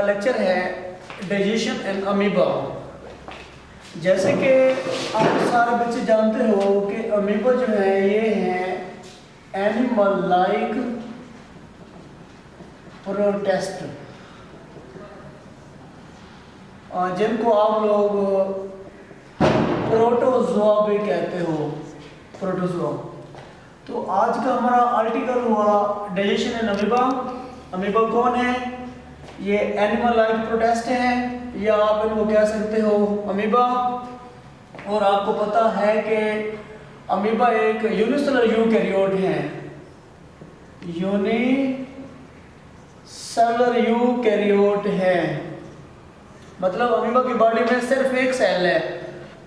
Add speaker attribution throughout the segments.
Speaker 1: Lecture है digestion and amoeba. जैसे कि आप सारे बच्चे जानते हो कि अमीबा जो है ये है एनिमल लाइक प्रोटेस्ट, जिनको आप लोग प्रोटोजोआ भी कहते हो, प्रोटोजोआ। तो आज का हमारा आर्टिकल हुआ डाइजेशन एंड अमीबा। अमीबा कौन है? ये एनिमल लाइक प्रोटेस्ट है, या आप इनको कह सकते हो अमीबा। और आपको पता है कि अमीबा एक यूनिसेलुलर यूकैरियोट है, यूनिसेलुलर यूकैरियोट है, मतलब अमीबा की बॉडी में सिर्फ एक सेल है।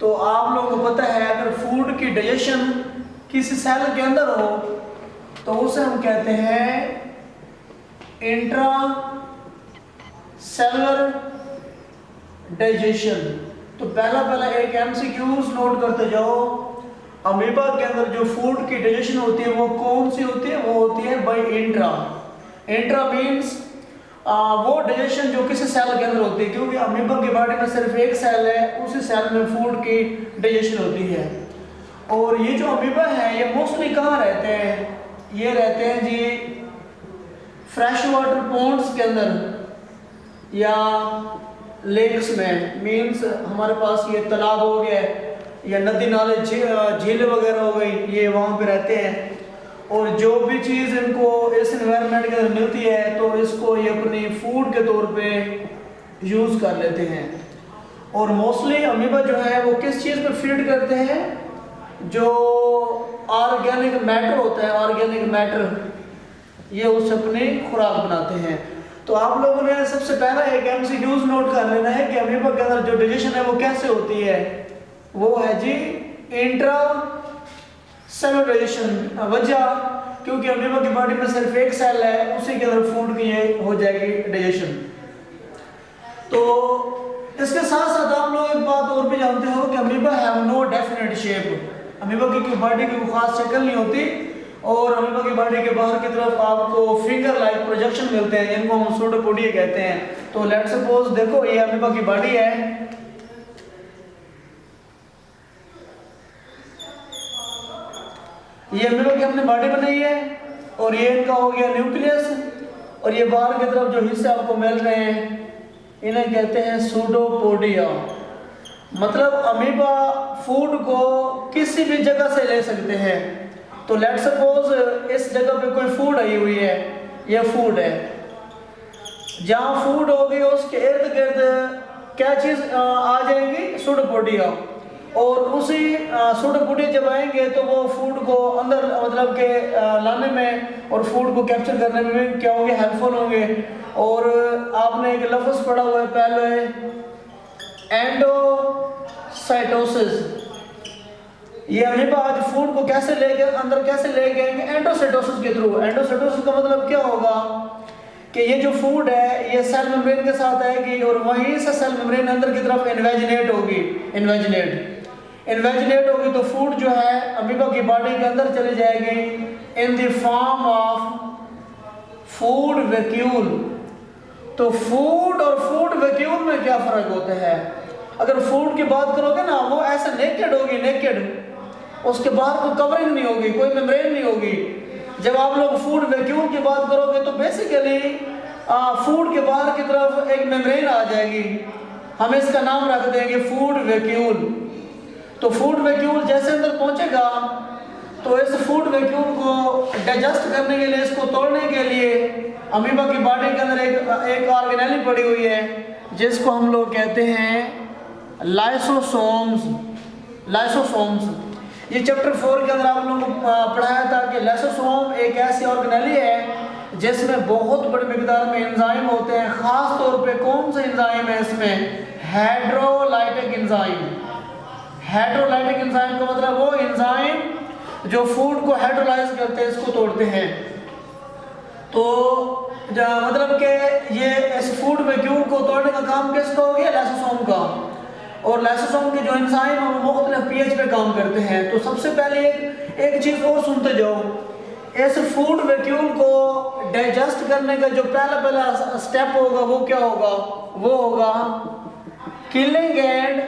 Speaker 1: तो आप लोगों को पता है अगर फूड की डाइजेशन किसी सेल के अंदर हो तो उसे हम कहते हैं इंट्रा सेलुलर डाइजेशन। तो पहला एक एमसीक्यूज नोट करते जाओ। अमीबा के अंदर जो फूड की डाइजेशन होती है वो कौन सी होती है? वो होती है बाय इंट्रा। इंट्रा मींस वो डाइजेशन जो किसी सेल के अंदर होती है, क्योंकि अमीबा की बॉडी में सिर्फ एक सेल है, उसी सेल में फूड की डाइजेशन होती है। और ये जो अमीबा है ये मोस्टली कहाँ रहते हैं? ये रहते हैं जी फ्रेश वाटर पॉन्ड्स के अंदर या लेक्स में। मींस हमारे पास ये तालाब हो गया या नदी नाले झील वगैरह हो गई, ये वहाँ पे रहते हैं। और जो भी चीज़ इनको इस एनवायरनमेंट के अंदर मिलती है तो इसको ये अपनी फूड के तौर पे यूज़ कर लेते हैं। और मोस्टली अमीबा जो है वो किस चीज़ पे फीड करते हैं? जो ऑर्गेनिक मैटर होता है, ऑर्गेनिक मैटर, ये उससे अपनी खुराक बनाते हैं। तो आप लोगों ने सबसे पहला एक एमसीक्यूज नोट कर लेना है कि अमीबा के अंदर जो डाइजेशन है वो कैसे होती है। वो है जी इंट्रा सेलुलर डाइजेशन। वजह क्योंकि अमीबा की बॉडी में सिर्फ एक सेल है, उसी के अंदर फूड की ये हो जाएगी डाइजेशन। तो इसके साथ साथ आप लोग एक बात और भी जानते हो कि amoeba have no definite shape. Amoeba की बॉडी की कोई खास शक्ल नहीं होती, और अमीबा की बॉडी के बाहर की तरफ आपको फिंगर लाइक प्रोजेक्शन मिलते हैं, जिनको हम सूडोपोडिया कहते हैं। तो लेट्स सपोज देखो ये अमीबा की बॉडी है, ये अमीबा की हमने बॉडी बनाई है, और ये इनका हो गया न्यूक्लियस, और ये बाहर की तरफ जो हिस्से आपको मिल रहे हैं इन्हें कहते हैं सूडोपोडिया। मतलब अमीबा फूड को किसी भी जगह से ले सकते हैं। तो लेट्स सपोज इस जगह पे कोई फूड आई हुई है, ये फूड है, जहाँ फूड होगी उसके इर्द गिर्द क्या चीज़ आ जाएगी? सूडोपोडिया। और उसी सूडोपोडिया जब आएंगे तो वो फूड को अंदर मतलब के लाने में और फूड को कैप्चर करने में भी क्या होंगे? हेल्पफुल होंगे। और आपने एक लफ्ज़ पढ़ा हुआ है पहले, एंडोसाइटोसिस। ये अमीबा आज फूड को कैसे लेके अंदर कैसे ले गए? एंडोसाइटोसिस के थ्रू। एंडोसाइटोसिस का मतलब क्या होगा कि ये जो फूड है ये सेल मेम्ब्रेन के साथ आएगी, और वहीं से सेल मेम्ब्रेन अंदर की तरफ इन्वेजिनेट होगी। इन्वेजिनेट होगी तो फूड जो है अमीबा की बॉडी के अंदर चली जाएगी in the form of food vacuole. तो फूड और फूड वैक्यूल में क्या फ़र्क होता है? अगर फूड की बात करोगे ना, वो ऐसे नेकेड होगी, नेकेड, उसके बाहर कोई कवरिंग नहीं होगी, कोई मेम्ब्रेन नहीं होगी। जब आप लोग फूड वैक्यूल की बात करोगे तो बेसिकली फूड के बाहर की तरफ एक मेम्ब्रेन आ जाएगी, हम इसका नाम रख देंगे फूड वैक्यूल। तो फूड वैक्यूल जैसे अंदर पहुंचेगा तो इस फूड वैक्यूल को डाइजेस्ट करने के लिए, इसको तोड़ने के लिए अमीबा की बॉडी के अंदर एक ऑर्गेनेली पड़ी हुई है जिसको हम लोग कहते हैं लाइसोसोम्स। ये चैप्टर 4 के अंदर आप लोगों को पढ़ाया था कि लाइसोसोम एक ऐसी ऑर्गेनेली है जिसमें बहुत बड़ी मिकदार में एंजाइम होते हैं। खास तौर पे कौन सा एंजाइम है इसमें? Hydrolytic enzyme. हाइड्रोलाइटिक एंजाइम का मतलब वो एंजाइम जो फूड को हाइड्रोलाइज करते हैं, इसको तोड़ते हैं। तो मतलब कि ये इस फूड वैक्यूल को तोड़ने का काम किसका हो गया? लाइसोसोम का। और लाइसोसोम के जो एंजाइम है वो मुख्तलिफ पीएच पे काम करते हैं। तो सबसे पहले एक चीज़ और सुनते जाओ इस फूड वैक्यूल को डाइजेस्ट करने का जो पहला स्टेप होगा वो क्या होगा, वो होगा killing and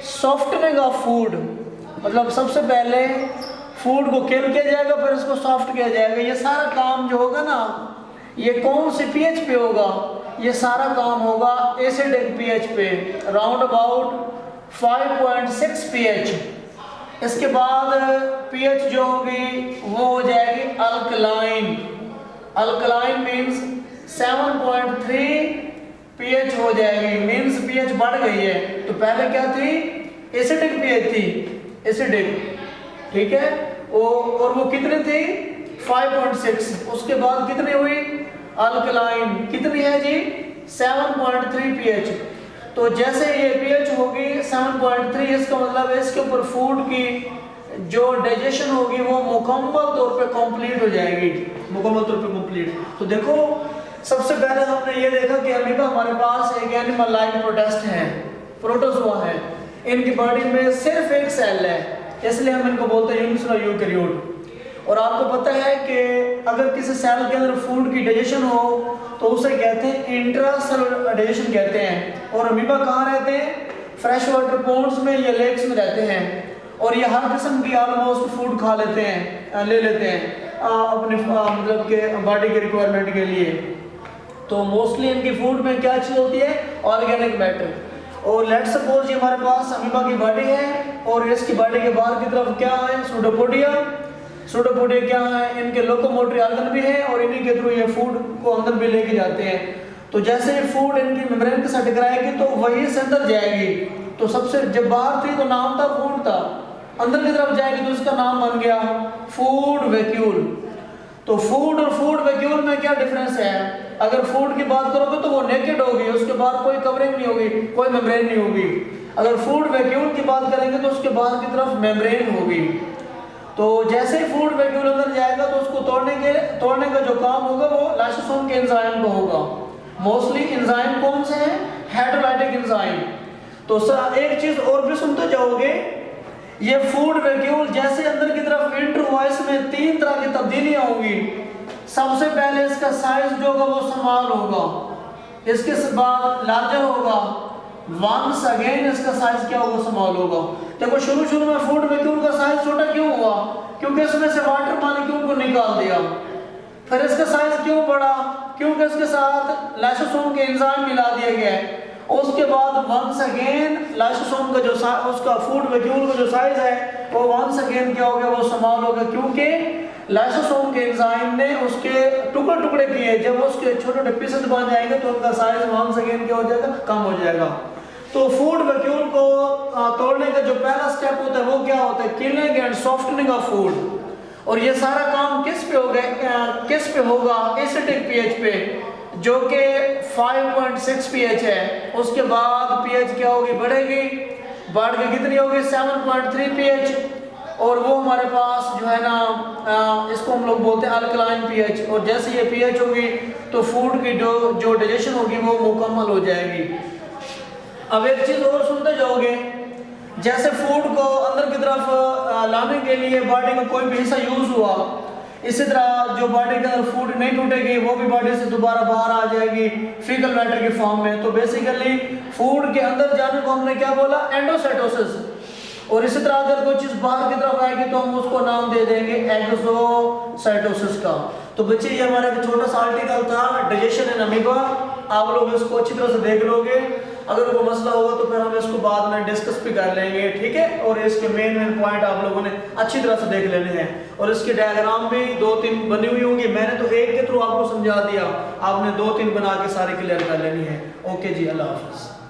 Speaker 1: softening of food. मतलब सबसे पहले फूड को किल किया जाएगा, फिर इसको सॉफ्ट किया जाएगा। ये सारा काम जो होगा ना, ये कौन सी पीएच पे होगा, ये सारा काम होगा एसिडिक पीएच पे, राउंड अबाउट 5.6 पीएच। इसके बाद पीएच जो होगी वो हो जाएगी अल्कलाइन। अल्कलाइन मीन्स 7.3 पीएच हो जाएगी, मीन्स पीएच बढ़ गई है। तो पहले क्या थी, एसिडिक पीएच थी, एसिडिक, ठीक है। और वो कितनी थी 5.6। उसके बाद कितनी हुई अल्कलाइन, कितनी है जी 7.3 पीएच। तो जैसे ये पीएच होगी 7.3, इसका मतलब है इसके ऊपर फूड की जो डाइजेशन होगी वो मुकम्मल तौर पे कंप्लीट हो जाएगी, मुकम्मल तौर पे कंप्लीट। तो देखो सबसे पहले हमने ये देखा कि अमीबा हमारे पास एक एनिमल लाइक प्रोटिस्ट है, प्रोटोजोआ है। इनकी बॉडी में सिर्फ एक सेल है, इसलिए हम इनको बोलते हैं यूनिसेलुलर यूकैरियोट। और आपको पता है कि अगर किसी सेल के अंदर फूड की डाइजेशन हो तो उसे कहते हैं इंट्रासेलुलर डाइजेशन कहते हैं। और अमीबा कहाँ रहते हैं, फ्रेश वाटर पॉन्ड्स में या लेक्स में रहते हैं। और ये हर किस्म की ऑलमोस्ट फूड खा लेते हैं, ले लेते हैं अपने मतलब के बॉडी के रिक्वायरमेंट के लिए। तो मोस्टली इनकी फूड में क्या चीज़ होती है, ऑर्गेनिक मैटर। और लेट्स सपोज ये हमारे पास अमीबा की बॉडी है और इसकी बॉडी के बाहर की तरफ क्या है, सूडोपोडिया। सूडोपोडिया क्या है, इनके लोकोमोटरी ऑर्गन भी है और इन्हीं के थ्रू ये फूड को अंदर भी लेके जाते हैं। तो जैसे ये फूड इनकी मेम्ब्रेन के साथ टकराएगी तो वही से अंदर जाएगी। तो सबसे जब बाहर थी तो नाम था फूड था, अंदर की तरफ जाएगी तो इसका नाम बन गया फूड वैक्यूल। तो फूड और फूड वैक्यूल में क्या डिफरेंस है, अगर फूड की बात करोगे तो वो नेकेड होगी, उसके बाद कोई कवरिंग नहीं होगी, कोई मेम्ब्रेन नहीं होगी। अगर फूड वैक्यूल की बात करेंगे तो उसके बाहर की तरफ मेम्ब्रेन होगी। तो जैसे ही फूड वैक्यूल अंदर जाएगा तो उसको तोड़ने का जो काम होगा वो लाइसोसोम के एंजाइम का होगा। मोस्टली एंजाइम कौन से हैं, हेटेरोलाइटिक एंजाइम। तो एक चीज और भी सुनते जाओगे, ये फूड वैक्यूल जैसे अंदर की तरफ एंटर हुआ, इसमें 3 तरह की तब्दीलियां होंगी। सबसे पहले इसका साइज जो होगा वो स्मॉल होगा, इसके बाद लार्जर होगा, वंस अगेन इसका साइज क्या होगा, स्मॉल होगा। देखो शुरू में फूड वैक्यूल का साइज छोटा क्यों हुआ, क्योंकि इसमें से वाटर मॉलिक्यूल को निकाल दिया। फिर इसका साइज क्यों बढ़ा, क्योंकि इसके साथ लाइसोसोम के एंजाइम मिला दिया गया है। उसके बाद वंस अगेन लाइसोसोम का जो उसका फूड वैक्यूल का जो साइज है वो वंस अगेन क्या हो गया, वो स्मॉल हो गया, क्योंकि लाइसोसोम के एंजाइम ने उसके टुकड़े किए। जब उसके छोटे पीसेस बन जाएंगे तो उनका साइज वंस अगेन क्या हो जाएगा, कम हो जाएगा। तो फूड वैक्यूल को तोड़ने का जो पहला स्टेप होता है वो क्या होता है, killing and softening of food. और ये सारा काम किस पे होगा, एसिडिक पीएच पे, जो कि 5.6 पीएच है। उसके बाद पीएच क्या होगी, बढ़ेगी, बढ़ के कितनी होगी 7.3 पीएच। और वो हमारे पास जो है ना इसको हम लोग बोलते हैं अल्कलाइन पीएच। और जैसे ये पीएच होगी तो फूड की जो डाइजेशन होगी वो मुकम्मल हो जाएगी। अब एक चीज और सुनते जाओगे, जैसे फूड को अंदर की तरफ लाने के लिए बॉडी का कोई भी हिस्सा यूज हुआ, इसी तरह जो बॉडी के अंदर फूड नहीं टूटेगी वो भी बॉडी से दोबारा बाहर आ जाएगी फीकल मैटर के फॉर्म में। तो बेसिकली फूड के अंदर जाने को हमने क्या बोला, एंडोसाइटोसिस। और इसी तरह अगर कोई चीज बाहर की तरफ आएगी तो हम उसको नाम दे देंगे एक्सोसाइटोसिस का। तो बच्चे ये हमारा एक छोटा सा आर्टिकल था डाइजेशन इन अमीबा, आप लोग इसको अच्छी तरह से देख लोगे। अगर कोई मसला होगा तो फिर हम इसको बाद में डिस्कस भी कर लेंगे, ठीक है। और इसके मेन पॉइंट आप लोगों ने अच्छी तरह से देख लेने हैं। और इसके डायग्राम भी 2-3 बनी हुई होंगी, मैंने तो एक के थ्रू आपको समझा दिया, आपने 2-3 बना के सारे क्लियर कर लेनी है। ओके जी, अल्लाह हाफिज़।